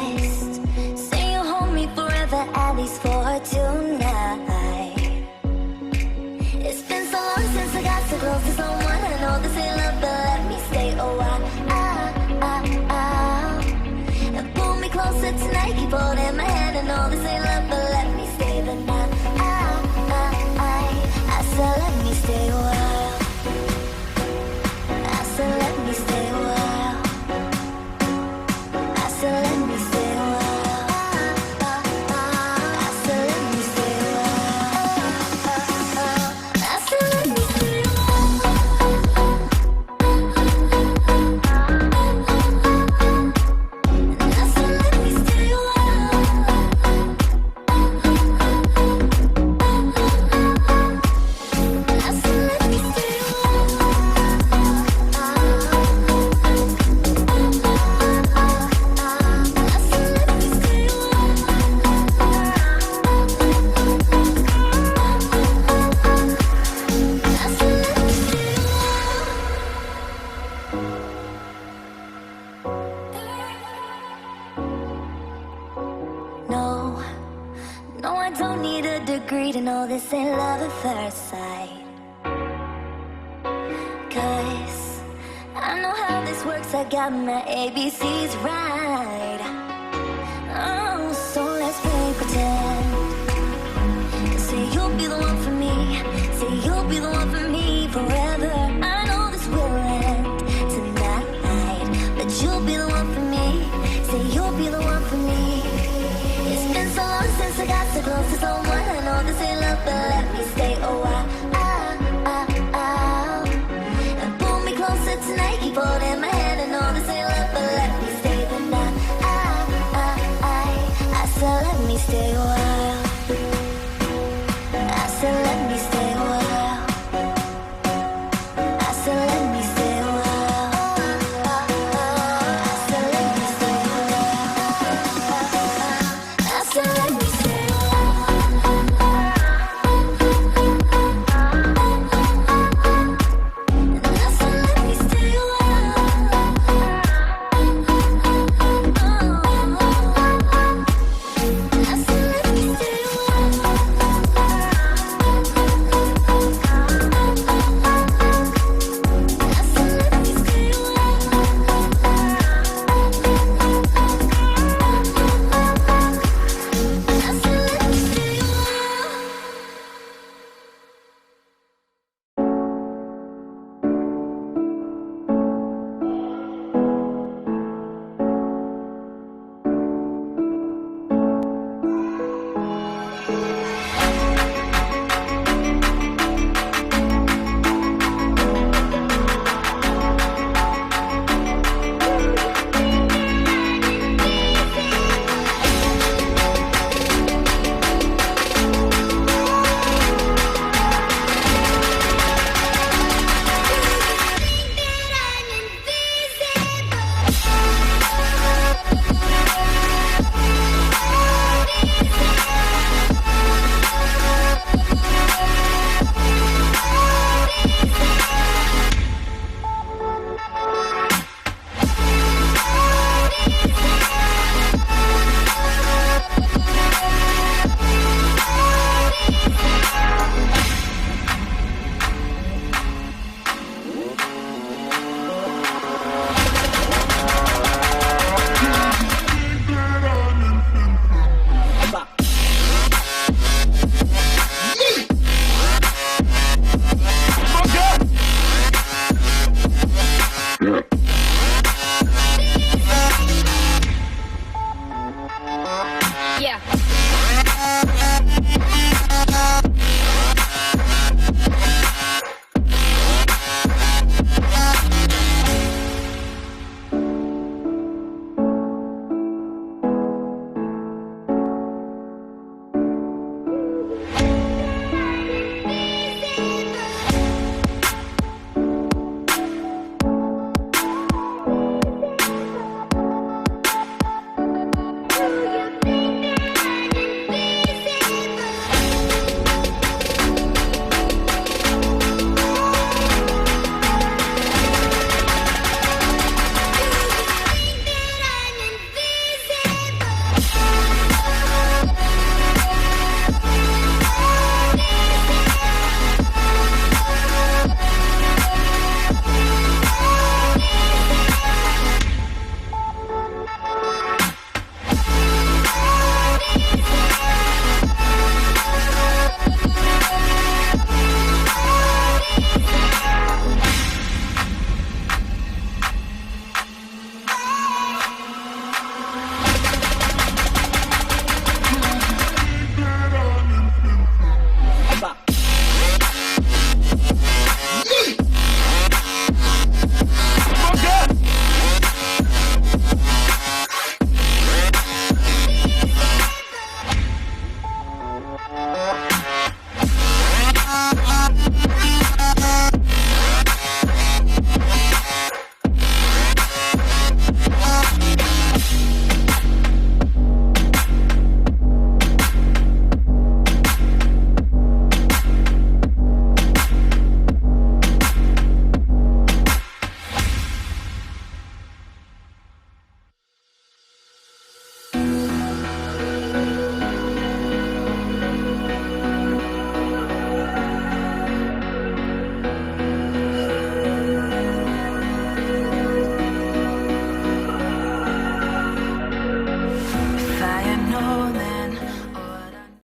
trust. Say you'll hold me forever, at least for tonight. It's been so long since I got so close to someone. I know this ain't love, but let me stay a while. And pull me closer tonight, keep holding my hand. I know this ain't love, but let me stay the night. I said let me stay a while. I said let me stay a while. I said let me stay a while. I said let me stay a while. I said let me stay a while. I said let me stay a while. I said let me stay a No, no, I don't need a degree to know this ain't love at first sight. 'Cause I know how this works, I got my ABCs right. Oh, so let's play pretend. Say you'll be the one for me. Say you'll be the one for me forever. I know this will end tonight, but you'll be the one for me. Say you'll be the one for me. It's been so long since I got so close to someone. I know this ain't love, but let me stay a while. And pull me closer tonight, keep holding my hand. I know this ain't love, but let me stay the night. I said let me stay a while.